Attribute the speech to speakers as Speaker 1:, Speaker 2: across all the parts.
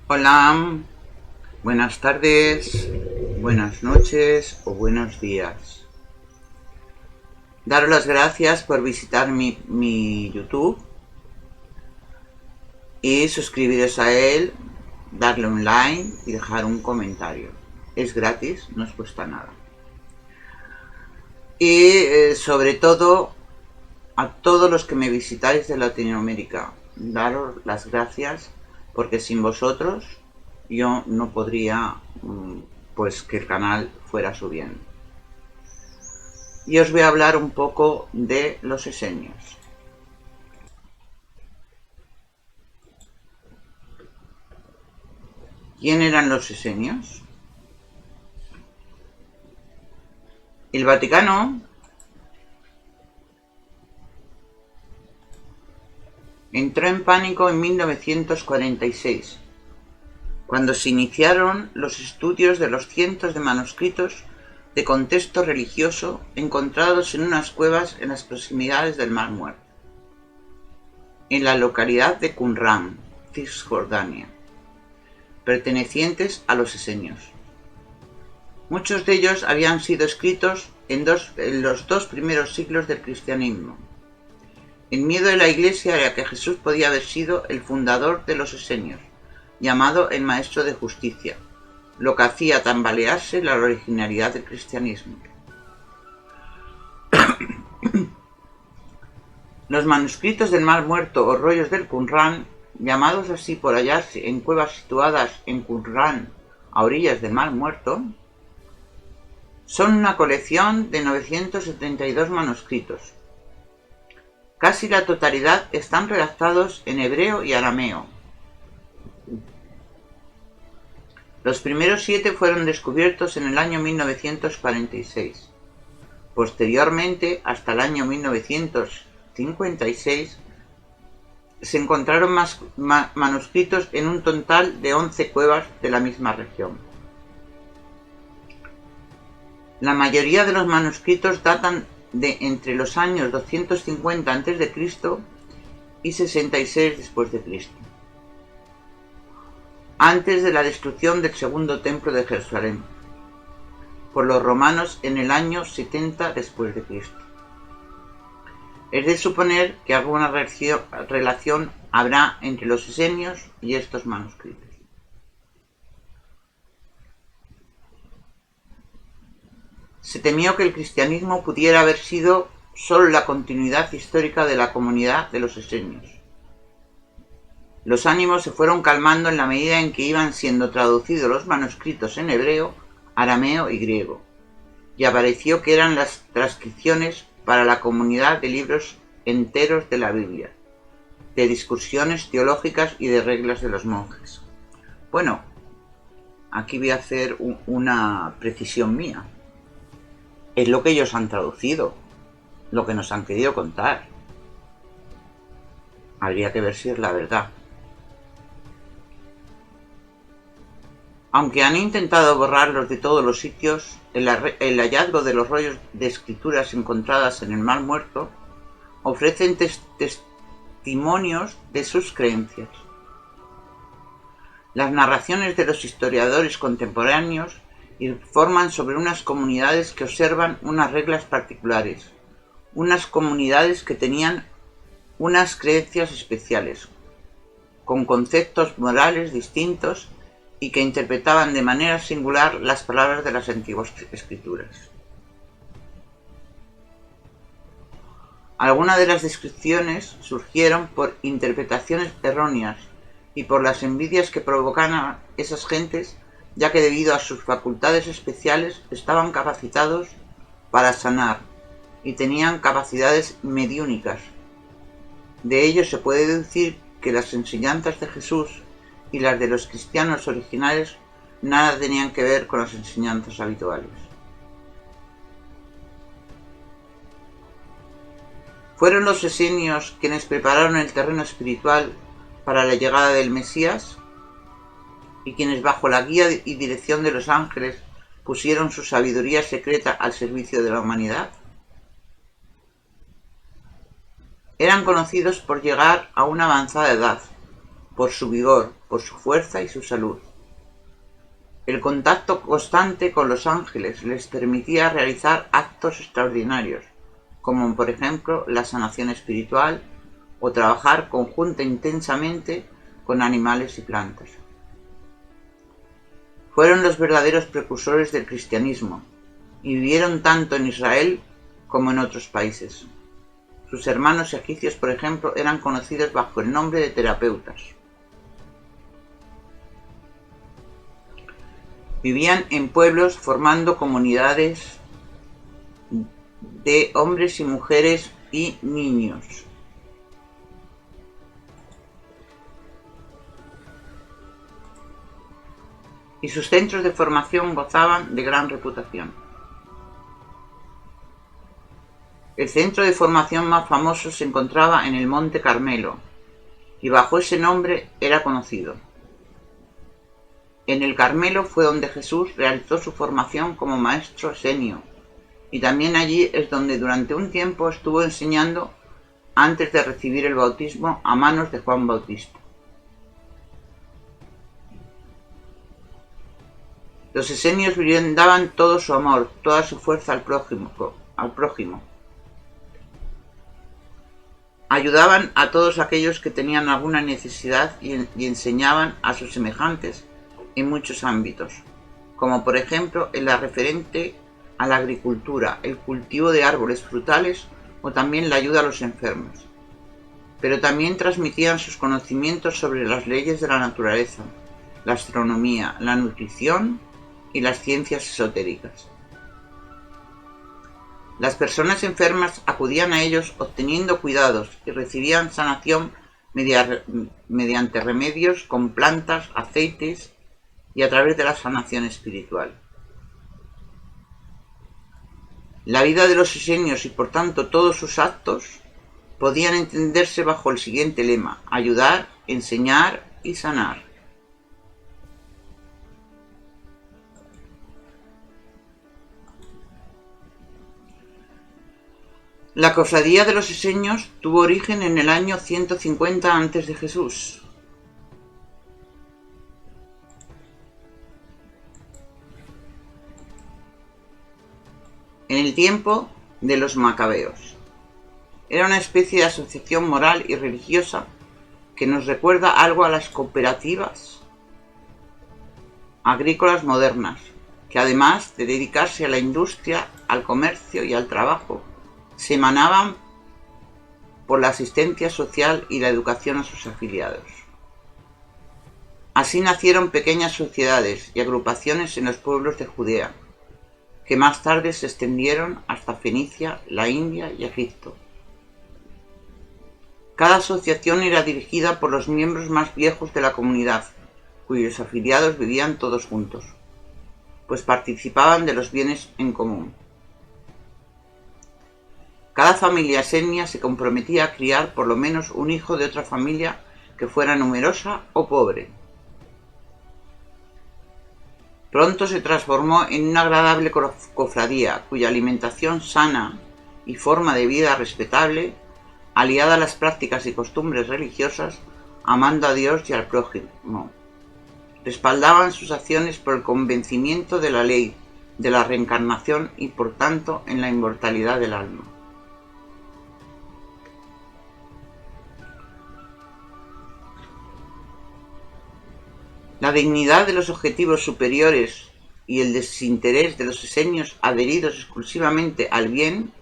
Speaker 1: Hola, buenas tardes, buenas noches o buenos días. Daros las gracias por visitar mi YouTube y suscribiros a él, darle un like y dejar un comentario. Es gratis, no os cuesta nada. Y sobre todo a todos los que me visitáis de Latinoamérica, daros las gracias porque sin vosotros yo no podría pues que el canal fuera subiendo. Y os voy a hablar un poco de los esenios. ¿Quién eran los esenios? El Vaticano entró en pánico en 1946, cuando se iniciaron los estudios de los cientos de manuscritos de contexto religioso encontrados en unas cuevas en las proximidades del Mar Muerto, en la localidad de Qumran, Cisjordania, pertenecientes a los esenios. Muchos de ellos habían sido escritos en los dos primeros siglos del cristianismo. El miedo de la Iglesia era que Jesús podía haber sido el fundador de los esenios, llamado el Maestro de Justicia, lo que hacía tambalearse la originalidad del cristianismo. Los manuscritos del Mar Muerto o rollos del Qumran, llamados así por hallarse en cuevas situadas en Qumran, a orillas del Mar Muerto, son una colección de 972 manuscritos. Casi la totalidad están redactados en hebreo y arameo. Los primeros 7 fueron descubiertos en el año 1946. Posteriormente, hasta el año 1956, se encontraron más manuscritos en un total de 11 cuevas de la misma región. La mayoría de los manuscritos datan de entre los años 250 a.C. y 66 después de Cristo, antes de la destrucción del segundo templo de Jerusalén por los romanos en el año 70 después de Cristo. Es de suponer que alguna relación habrá entre los esenios y estos manuscritos. Se temió que el cristianismo pudiera haber sido solo la continuidad histórica de la comunidad de los esenios. Los ánimos se fueron calmando en la medida en que iban siendo traducidos los manuscritos en hebreo, arameo y griego, y apareció que eran las transcripciones para la comunidad de libros enteros de la Biblia, de discusiones teológicas y de reglas de los monjes. Bueno, aquí voy a hacer una precisión mía. Es lo que ellos han traducido, lo que nos han querido contar. Habría que ver si es la verdad. Aunque han intentado borrarlos de todos los sitios, el hallazgo de los rollos de escrituras encontradas en el Mar Muerto ofrecen testimonios de sus creencias. Las narraciones de los historiadores contemporáneos informan sobre unas comunidades que observan unas reglas particulares, unas comunidades que tenían unas creencias especiales, con conceptos morales distintos y que interpretaban de manera singular las palabras de las antiguas escrituras. Algunas de las descripciones surgieron por interpretaciones erróneas y por las envidias que provocaban a esas gentes, ya que debido a sus facultades especiales estaban capacitados para sanar y tenían capacidades mediúnicas. De ello se puede deducir que las enseñanzas de Jesús y las de los cristianos originales nada tenían que ver con las enseñanzas habituales. ¿Fueron los esenios quienes prepararon el terreno espiritual para la llegada del Mesías? ¿Y quienes bajo la guía y dirección de los ángeles pusieron su sabiduría secreta al servicio de la humanidad? Eran conocidos por llegar a una avanzada edad, por su vigor, por su fuerza y su salud. El contacto constante con los ángeles les permitía realizar actos extraordinarios, como por ejemplo la sanación espiritual o trabajar conjunta intensamente con animales y plantas. Fueron los verdaderos precursores del cristianismo y vivieron tanto en Israel como en otros países. Sus hermanos egipcios, por ejemplo, eran conocidos bajo el nombre de terapeutas. Vivían en pueblos formando comunidades de hombres y mujeres y niños. Y sus centros de formación gozaban de gran reputación. El centro de formación más famoso se encontraba en el Monte Carmelo, y bajo ese nombre era conocido. En el Carmelo fue donde Jesús realizó su formación como maestro esenio, y también allí es donde durante un tiempo estuvo enseñando antes de recibir el bautismo a manos de Juan Bautista. Los esenios brindaban todo su amor, toda su fuerza al prójimo. Ayudaban a todos aquellos que tenían alguna necesidad y enseñaban a sus semejantes en muchos ámbitos, como por ejemplo en la referente a la agricultura, el cultivo de árboles frutales o también la ayuda a los enfermos. Pero también transmitían sus conocimientos sobre las leyes de la naturaleza, la astronomía, la nutrición y las ciencias esotéricas. Las personas enfermas acudían a ellos obteniendo cuidados y recibían sanación mediante remedios con plantas, aceites y a través de la sanación espiritual. La vida de los esenios y por tanto todos sus actos podían entenderse bajo el siguiente lema: ayudar, enseñar y sanar. La cofradía de los esenios tuvo origen en el año 150 a.C. En el tiempo de los macabeos. Era una especie de asociación moral y religiosa que nos recuerda algo a las cooperativas agrícolas modernas, que además de dedicarse a la industria, al comercio y al trabajo, se emanaban por la asistencia social y la educación a sus afiliados. Así nacieron pequeñas sociedades y agrupaciones en los pueblos de Judea, que más tarde se extendieron hasta Fenicia, la India y Egipto. Cada asociación era dirigida por los miembros más viejos de la comunidad, cuyos afiliados vivían todos juntos, pues participaban de los bienes en común. Cada familia esenia se comprometía a criar por lo menos un hijo de otra familia que fuera numerosa o pobre. Pronto se transformó en una agradable cofradía, cuya alimentación sana y forma de vida respetable, aliada a las prácticas y costumbres religiosas, amando a Dios y al prójimo, respaldaban sus acciones por el convencimiento de la ley, de la reencarnación y por tanto en la inmortalidad del alma. La dignidad de los objetivos superiores y el desinterés de los esenios adheridos exclusivamente al bien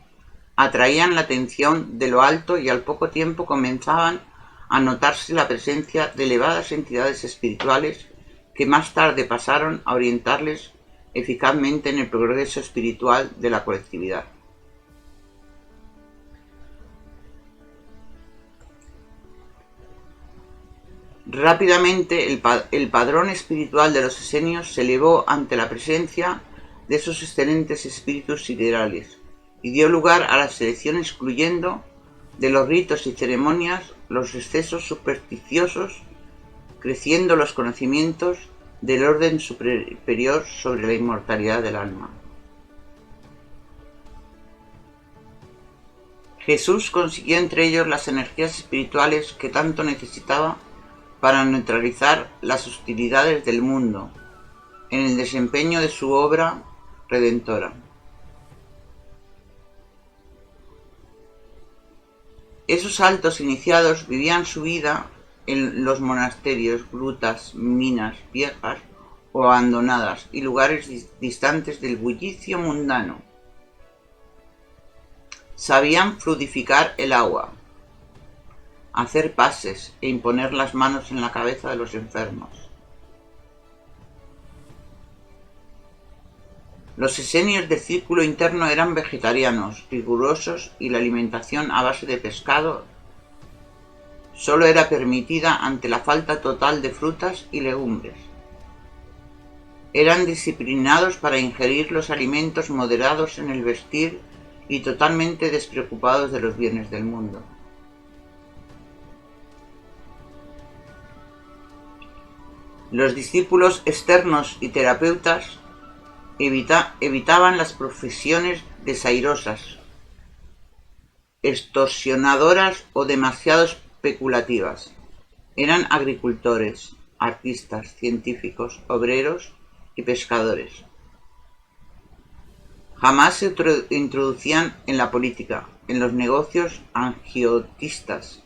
Speaker 1: atraían la atención de lo alto y al poco tiempo comenzaban a notarse la presencia de elevadas entidades espirituales que más tarde pasaron a orientarles eficazmente en el progreso espiritual de la colectividad. Rápidamente el padrón espiritual de los esenios se elevó ante la presencia de esos excelentes espíritus siderales y dio lugar a la selección excluyendo de los ritos y ceremonias los excesos supersticiosos, creciendo los conocimientos del orden superior sobre la inmortalidad del alma. Jesús consiguió entre ellos las energías espirituales que tanto necesitaba para neutralizar las hostilidades del mundo en el desempeño de su obra redentora. Esos altos iniciados vivían su vida en los monasterios, grutas, minas viejas o abandonadas y lugares distantes del bullicio mundano. Sabían fluidificar el agua, hacer pases e imponer las manos en la cabeza de los enfermos. Los esenios del círculo interno eran vegetarianos, rigurosos, y la alimentación a base de pescado solo era permitida ante la falta total de frutas y legumbres. Eran disciplinados para ingerir los alimentos, moderados en el vestir y totalmente despreocupados de los bienes del mundo. Los discípulos externos y terapeutas evitaban las profesiones desairosas, extorsionadoras o demasiado especulativas. Eran agricultores, artistas, científicos, obreros y pescadores. Jamás se introducían en la política, en los negocios agiotistas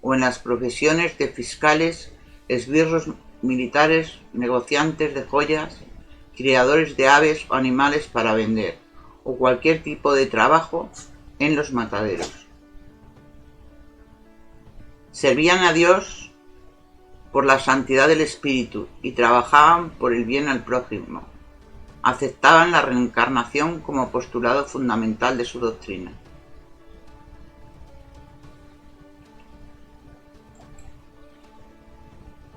Speaker 1: o en las profesiones de fiscales, esbirros militares, negociantes de joyas, criadores de aves o animales para vender, o cualquier tipo de trabajo en los mataderos. Servían a Dios por la santidad del espíritu y trabajaban por el bien al prójimo. Aceptaban la reencarnación como postulado fundamental de su doctrina.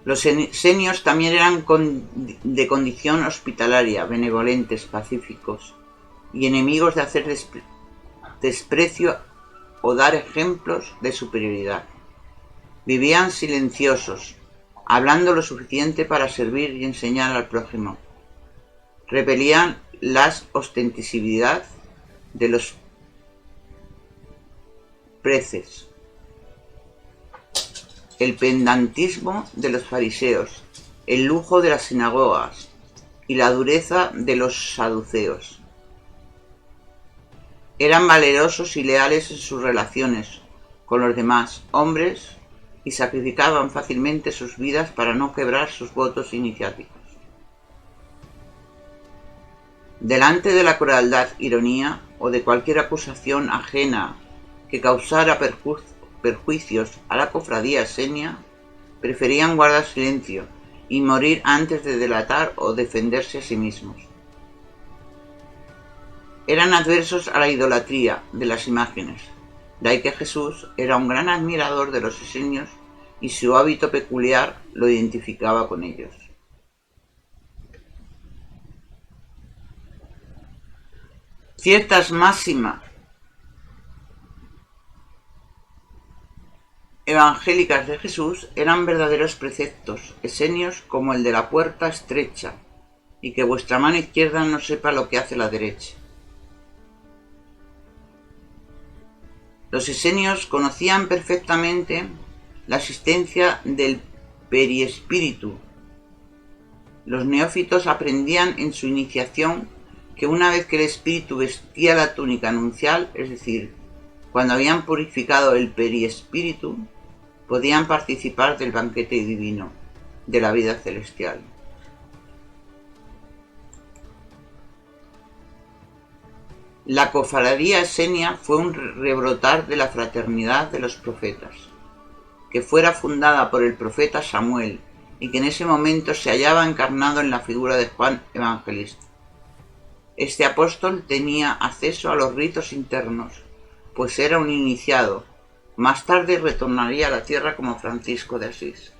Speaker 1: Los esenios también eran de condición hospitalaria, benevolentes, pacíficos y enemigos de hacer desprecio o dar ejemplos de superioridad. Vivían silenciosos, hablando lo suficiente para servir y enseñar al prójimo. Repelían la ostentosidad de los preces, el pedantismo de los fariseos, el lujo de las sinagogas y la dureza de los saduceos. Eran valerosos y leales en sus relaciones con los demás hombres y sacrificaban fácilmente sus vidas para no quebrar sus votos iniciáticos. Delante de la crueldad, ironía o de cualquier acusación ajena que causara perjuicios a la cofradía esenia, preferían guardar silencio y morir antes de delatar o defenderse a sí mismos. Eran adversos a la idolatría de las imágenes, de ahí que Jesús era un gran admirador de los esenios y su hábito peculiar lo identificaba con ellos. Ciertas máximas evangélicas de Jesús eran verdaderos preceptos esenios, como el de la puerta estrecha y que vuestra mano izquierda no sepa lo que hace la derecha. Los esenios conocían perfectamente la existencia del periespíritu. Los neófitos aprendían en su iniciación que una vez que el espíritu vestía la túnica nupcial, es decir, cuando habían purificado el periespíritu, podían participar del banquete divino, de la vida celestial. La cofradía esenia fue un rebrotar de la fraternidad de los profetas, que fuera fundada por el profeta Samuel y que en ese momento se hallaba encarnado en la figura de Juan Evangelista. Este apóstol tenía acceso a los ritos internos, pues era un iniciado. Más tarde retornaría a la tierra como Francisco de Asís.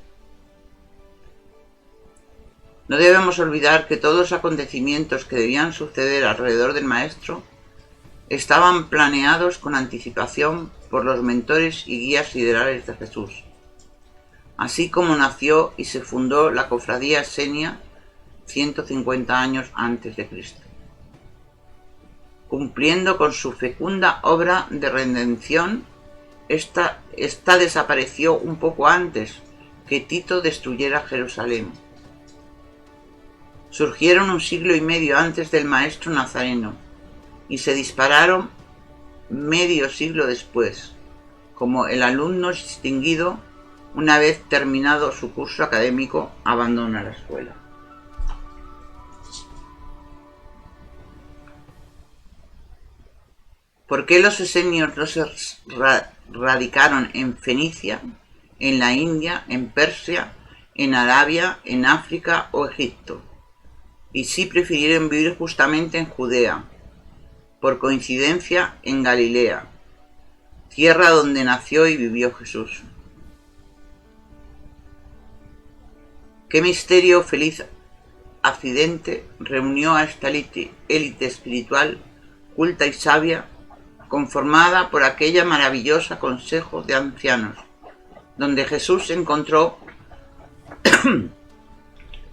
Speaker 1: No debemos olvidar que todos los acontecimientos que debían suceder alrededor del Maestro estaban planeados con anticipación por los mentores y guías siderales de Jesús, así como nació y se fundó la cofradía esenia 150 años antes de Cristo, cumpliendo con su fecunda obra de redención. Esta desapareció un poco antes, que Tito destruyera Jerusalén. Surgieron un siglo y medio antes del maestro nazareno y se dispararon medio siglo después, como el alumno distinguido, una vez terminado su curso académico, abandona la escuela. ¿Por qué los esenios no se radicaron en Fenicia, en la India, en Persia, en Arabia, en África o Egipto? Y sí prefirieron vivir justamente en Judea, por coincidencia en Galilea, tierra donde nació y vivió Jesús. ¿Qué misterio feliz accidente reunió a esta élite espiritual, culta y sabia, conformada por aquella maravillosa consejo de ancianos, donde Jesús encontró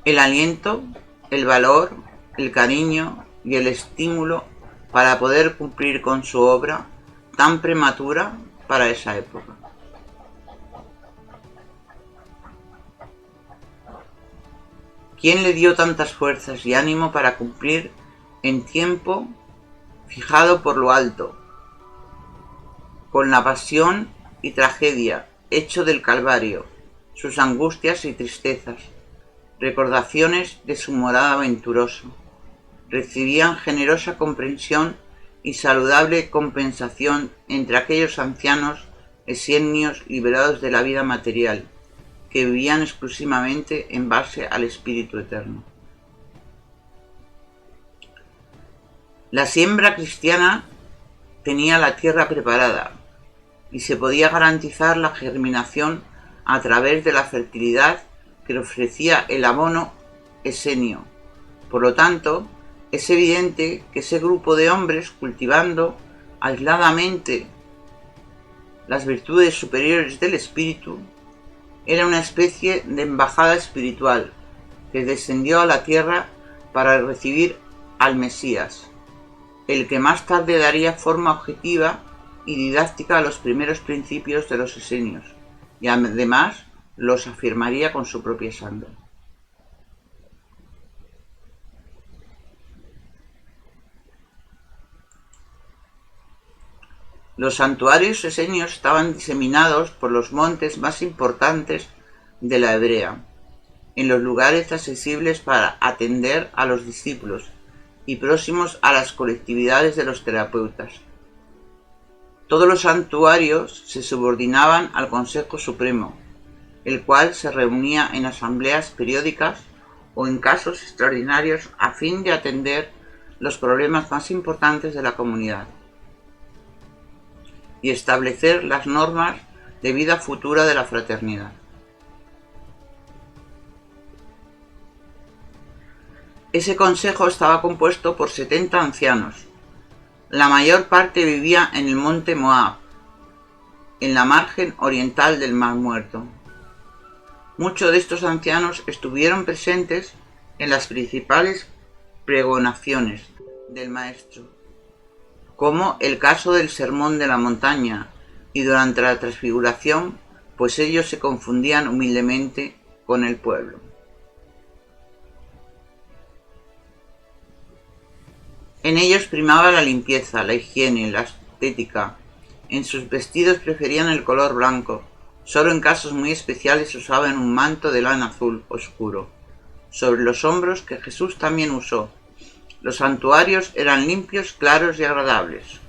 Speaker 1: el aliento, el valor, el cariño y el estímulo para poder cumplir con su obra tan prematura para esa época? ¿Quién le dio tantas fuerzas y ánimo para cumplir en tiempo fijado por lo alto, con la pasión y tragedia, hecho del Calvario, sus angustias y tristezas, recordaciones de su morada aventurosa, recibían generosa comprensión y saludable compensación entre aquellos ancianos esenios liberados de la vida material, que vivían exclusivamente en base al Espíritu Eterno. La siembra cristiana tenía la tierra preparada y se podía garantizar la germinación a través de la fertilidad que ofrecía el abono esenio. Por lo tanto, es evidente que ese grupo de hombres, cultivando aisladamente las virtudes superiores del espíritu, era una especie de embajada espiritual que descendió a la tierra para recibir al Mesías, el que más tarde daría forma objetiva y didáctica a los primeros principios de los esenios, y además los afirmaría con su propia sangre. Los santuarios esenios estaban diseminados por los montes más importantes de la Hebrea, en los lugares accesibles para atender a los discípulos y próximos a las colectividades de los terapeutas. Todos los santuarios se subordinaban al Consejo Supremo, el cual se reunía en asambleas periódicas o en casos extraordinarios a fin de atender los problemas más importantes de la comunidad y establecer las normas de vida futura de la fraternidad. Ese consejo estaba compuesto por 70 ancianos. La mayor parte vivía en el monte Moab, en la margen oriental del Mar Muerto. Muchos de estos ancianos estuvieron presentes en las principales pregonaciones del Maestro, como el caso del Sermón de la Montaña y durante la Transfiguración, pues ellos se confundían humildemente con el pueblo. En ellos primaba la limpieza, la higiene, la estética. En sus vestidos preferían el color blanco. Solo en casos muy especiales usaban un manto de lana azul oscuro, sobre los hombros que Jesús también usó. Los santuarios eran limpios, claros y agradables.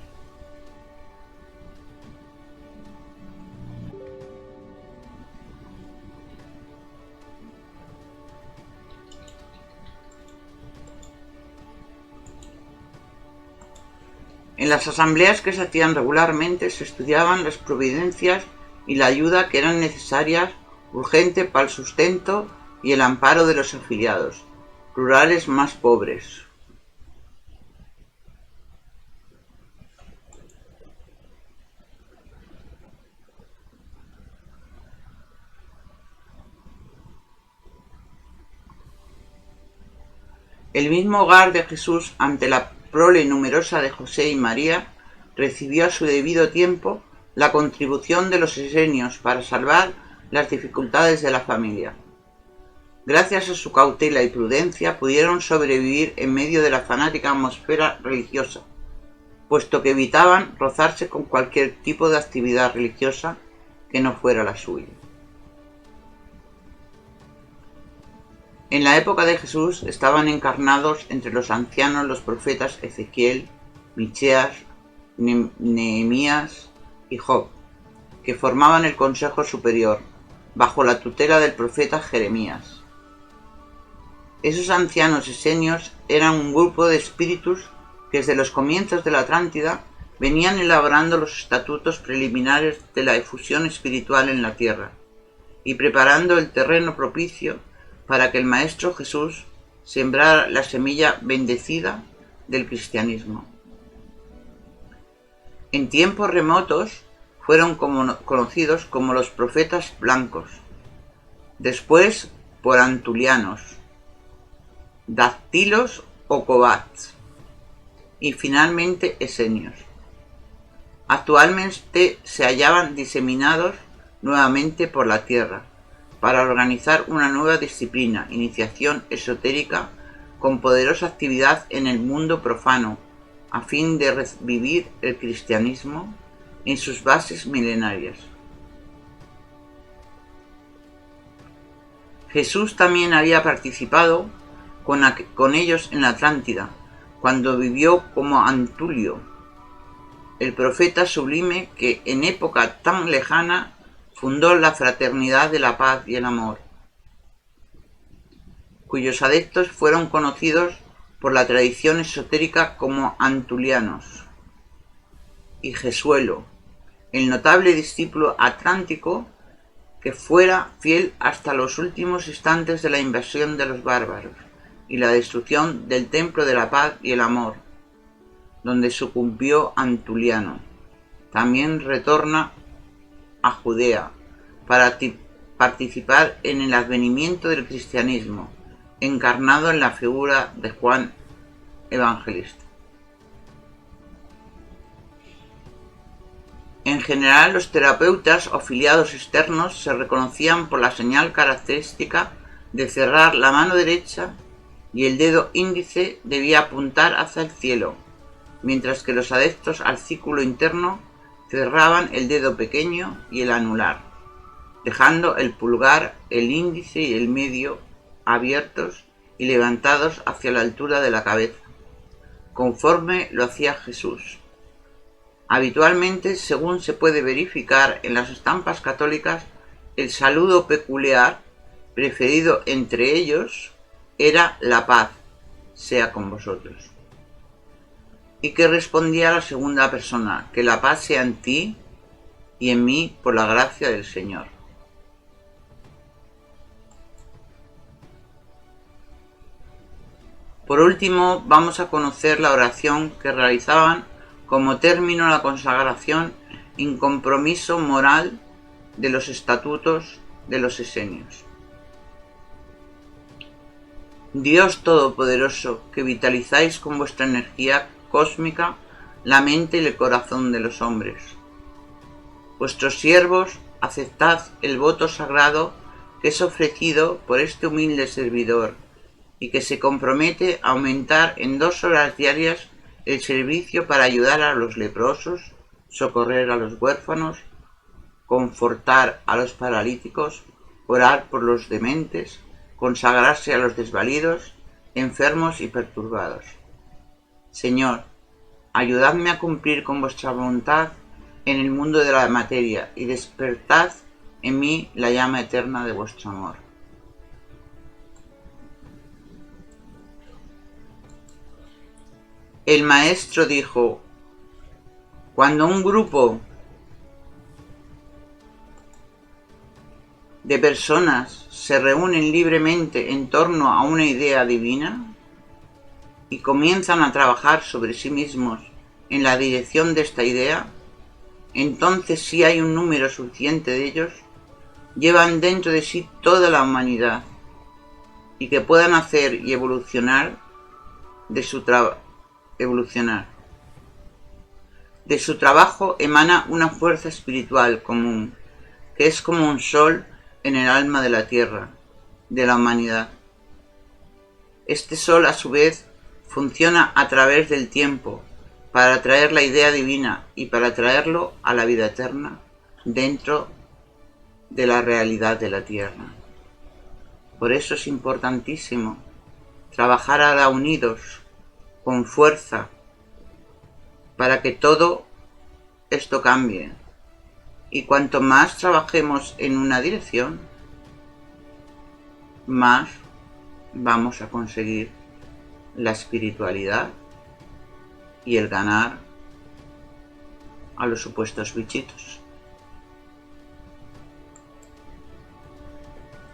Speaker 1: En las asambleas que se hacían regularmente se estudiaban las providencias y la ayuda que eran necesarias urgente para el sustento y el amparo de los afiliados, rurales más pobres. El mismo hogar de Jesús, ante la prole numerosa de José y María, recibió a su debido tiempo la contribución de los esenios para salvar las dificultades de la familia. Gracias a su cautela y prudencia pudieron sobrevivir en medio de la fanática atmósfera religiosa, puesto que evitaban rozarse con cualquier tipo de actividad religiosa que no fuera la suya. En la época de Jesús estaban encarnados entre los ancianos los profetas Ezequiel, Micheas, Nehemías y Job, que formaban el Consejo Superior, bajo la tutela del profeta Jeremías. Esos ancianos esenios eran un grupo de espíritus que desde los comienzos de la Atlántida venían elaborando los estatutos preliminares de la efusión espiritual en la tierra y preparando el terreno propicio para que el Maestro Jesús sembrara la semilla bendecida del cristianismo. En tiempos remotos fueron conocidos como los profetas blancos, después por antulianos, dactilos o cobats y finalmente esenios. Actualmente se hallaban diseminados nuevamente por la tierra para organizar una nueva disciplina, iniciación esotérica con poderosa actividad en el mundo profano, a fin de revivir el cristianismo en sus bases milenarias. Jesús también había participado con ellos en la Atlántida, cuando vivió como Antulio, el profeta sublime que en época tan lejana fundó la fraternidad de la paz y el amor, cuyos adeptos fueron conocidos por la tradición esotérica como antulianos, y Gesuelo, el notable discípulo atlántico que fuera fiel hasta los últimos instantes de la invasión de los bárbaros y la destrucción del templo de la paz y el amor, donde sucumbió Antuliano. También retorna a Judea para participar en el advenimiento del cristianismo, encarnado en la figura de Juan Evangelista. En general, los terapeutas o filiados externos se reconocían por la señal característica de cerrar la mano derecha y el dedo índice debía apuntar hacia el cielo, mientras que los adeptos al círculo interno cerraban el dedo pequeño y el anular, dejando el pulgar, el índice y el medio abiertos y levantados hacia la altura de la cabeza, conforme lo hacía Jesús. Habitualmente, según se puede verificar en las estampas católicas, el saludo peculiar preferido entre ellos era la paz sea con vosotros, y que respondía a la segunda persona, que la paz sea en ti y en mí por la gracia del Señor. Por último, vamos a conocer la oración que realizaban como término a la consagración y compromiso moral de los estatutos de los esenios. Dios Todopoderoso, que vitalizáis con vuestra energía cósmica la mente y el corazón de los hombres. Vuestros siervos, aceptad el voto sagrado que es ofrecido por este humilde servidor y que se compromete a aumentar en 2 horas diarias el servicio para ayudar a los leprosos, socorrer a los huérfanos, confortar a los paralíticos, orar por los dementes, consagrarse a los desvalidos, enfermos y perturbados. Señor, ayudadme a cumplir con vuestra voluntad en el mundo de la materia y despertad en mí la llama eterna de vuestro amor. El maestro dijo: cuando un grupo de personas se reúnen libremente en torno a una idea divina y comienzan a trabajar sobre sí mismos en la dirección de esta idea, entonces si hay un número suficiente de ellos, llevan dentro de sí toda la humanidad y que puedan hacer y evolucionar de su trabajo emana una fuerza espiritual común, que es como un sol en el alma de la tierra, de la humanidad. Este sol, a su vez, funciona a través del tiempo para traer la idea divina y para traerlo a la vida eterna dentro de la realidad de la tierra. Por eso es importantísimo trabajar ahora unidos, con fuerza, para que todo esto cambie. Y cuanto más trabajemos en una dirección, más vamos a conseguir la espiritualidad y el ganar a los supuestos bichitos.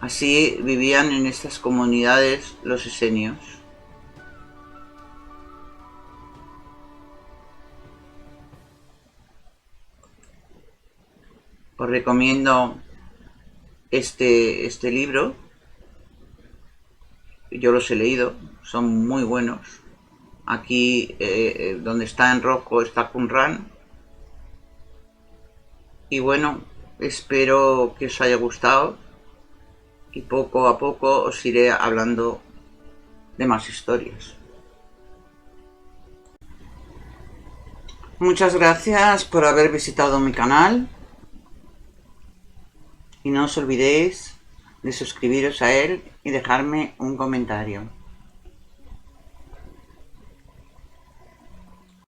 Speaker 1: Así vivían en estas comunidades los esenios. Os recomiendo este libro. Yo los he leído, son muy buenos. Aquí donde está en rojo está Qumran. Y bueno, espero que os haya gustado y poco a poco os iré hablando de más historias. Muchas gracias por haber visitado mi canal y no os olvidéis de suscribiros a él y dejarme un comentario.